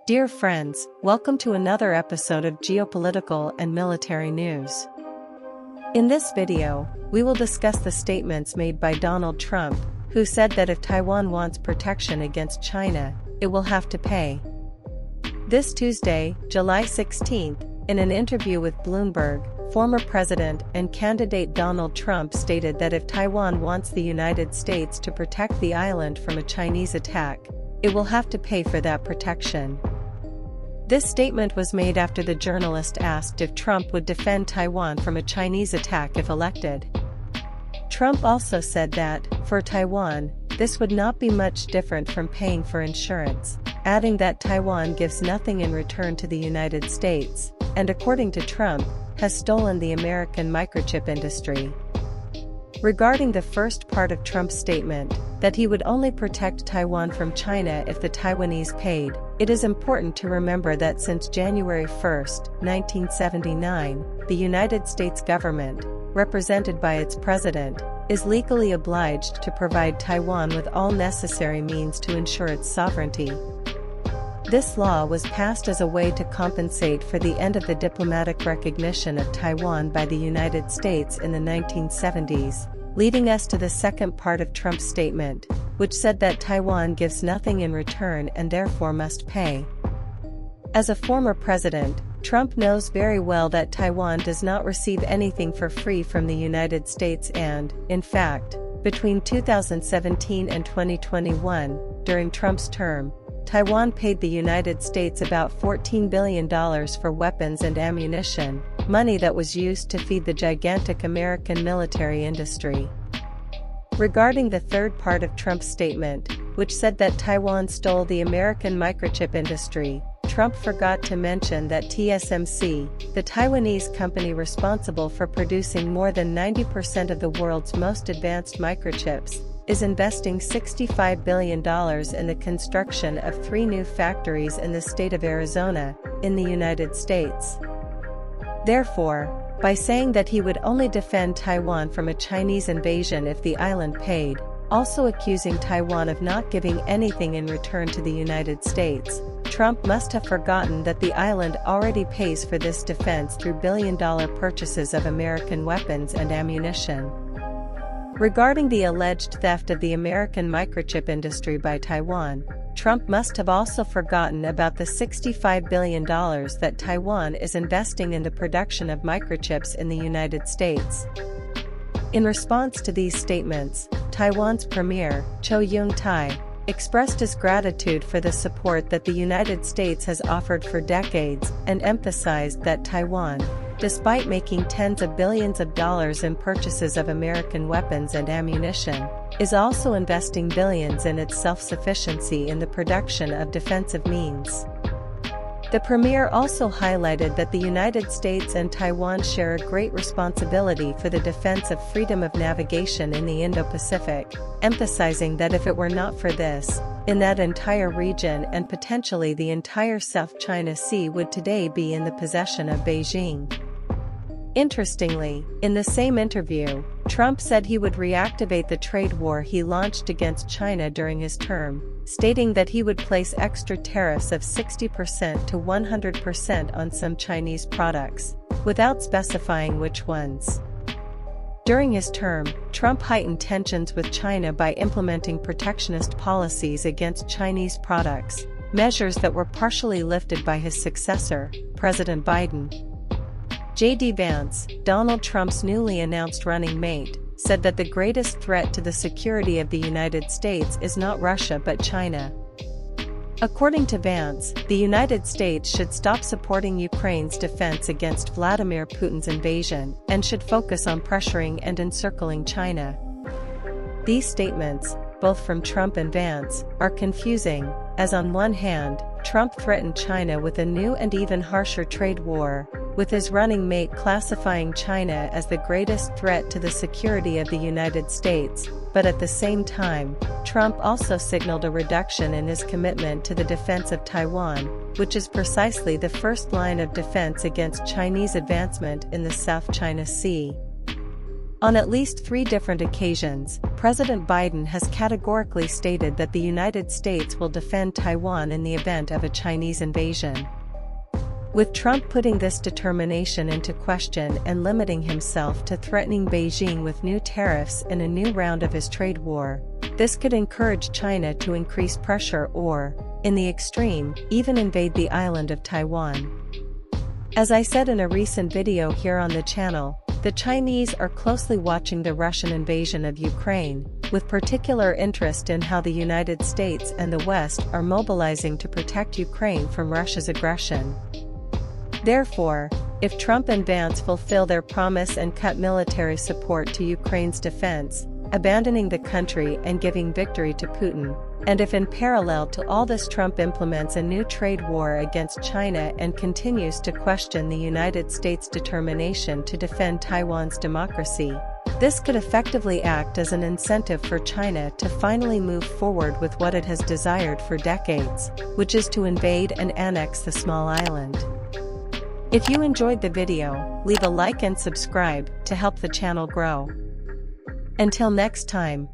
Dear friends, welcome to another episode of Geopolitical and Military News. In this video, we will discuss the statements made by Donald Trump, who said that if Taiwan wants protection against China, it will have to pay. This Tuesday, July 16th, in an interview with Bloomberg, former President and candidate Donald Trump stated that if Taiwan wants the United States to protect the island from a Chinese attack, it will have to pay for that protection. This statement was made after the journalist asked if Trump would defend Taiwan from a Chinese attack if elected. Trump also said that, for Taiwan, this would not be much different from paying for insurance, adding that Taiwan gives nothing in return to the United States, and according to Trump, has stolen the American microchip industry. Regarding the first part of Trump's statement, that he would only protect Taiwan from China if the Taiwanese paid, it is important to remember that since January 1, 1979, the United States government, represented by its president, is legally obliged to provide Taiwan with all necessary means to ensure its sovereignty. This law was passed as a way to compensate for the end of the diplomatic recognition of Taiwan by the United States in the 1970s, leading us to the second part of Trump's statement, which said that Taiwan gives nothing in return and therefore must pay. As a former president, Trump knows very well that Taiwan does not receive anything for free from the United States and, in fact, between 2017 and 2021, during Trump's term, Taiwan paid the United States about $14 billion for weapons and ammunition, money that was used to feed the gigantic American military industry. Regarding the third part of Trump's statement, which said that Taiwan stole the American microchip industry, Trump forgot to mention that TSMC, the Taiwanese company responsible for producing more than 90% of the world's most advanced microchips, is investing $65 billion in the construction of 3 new factories in the state of Arizona, in the United States. Therefore, by saying that he would only defend Taiwan from a Chinese invasion if the island paid, also accusing Taiwan of not giving anything in return to the United States, Trump must have forgotten that the island already pays for this defense through billion-dollar purchases of American weapons and ammunition. Regarding the alleged theft of the American microchip industry by Taiwan, Trump must have also forgotten about the $65 billion that Taiwan is investing in the production of microchips in the United States. In response to these statements, Taiwan's Premier, Cho Young-tai, expressed his gratitude for the support that the United States has offered for decades and emphasized that Taiwan, despite making tens of billions of dollars in purchases of American weapons and ammunition, is also investing billions in its self-sufficiency in the production of defensive means. The premier also highlighted that the United States and Taiwan share a great responsibility for the defense of freedom of navigation in the Indo-Pacific, emphasizing that if it were not for this, in that entire region and potentially the entire South China Sea would today be in the possession of Beijing. Interestingly, in the same interview, Trump said he would reactivate the trade war he launched against China during his term, stating that he would place extra tariffs of 60% to 100% on some Chinese products, without specifying which ones. During his term, Trump heightened tensions with China by implementing protectionist policies against Chinese products, measures that were partially lifted by his successor, President Biden. J.D. Vance, Donald Trump's newly announced running mate, said that the greatest threat to the security of the United States is not Russia but China. According to Vance, the United States should stop supporting Ukraine's defense against Vladimir Putin's invasion and should focus on pressuring and encircling China. These statements, both from Trump and Vance, are confusing, as on one hand, Trump threatened China with a new and even harsher trade war, with his running mate classifying China as the greatest threat to the security of the United States, but at the same time, Trump also signaled a reduction in his commitment to the defense of Taiwan, which is precisely the first line of defense against Chinese advancement in the South China Sea. On at least 3 different occasions, President Biden has categorically stated that the United States will defend Taiwan in the event of a Chinese invasion. With Trump putting this determination into question and limiting himself to threatening Beijing with new tariffs in a new round of his trade war, this could encourage China to increase pressure or, in the extreme, even invade the island of Taiwan. As I said in a recent video here on the channel, the Chinese are closely watching the Russian invasion of Ukraine, with particular interest in how the United States and the West are mobilizing to protect Ukraine from Russia's aggression. Therefore, if Trump and Vance fulfill their promise and cut military support to Ukraine's defense, abandoning the country and giving victory to Putin, and if in parallel to all this Trump implements a new trade war against China and continues to question the United States' determination to defend Taiwan's democracy, this could effectively act as an incentive for China to finally move forward with what it has desired for decades, which is to invade and annex the small island. If you enjoyed the video, leave a like and subscribe to help the channel grow. Until next time.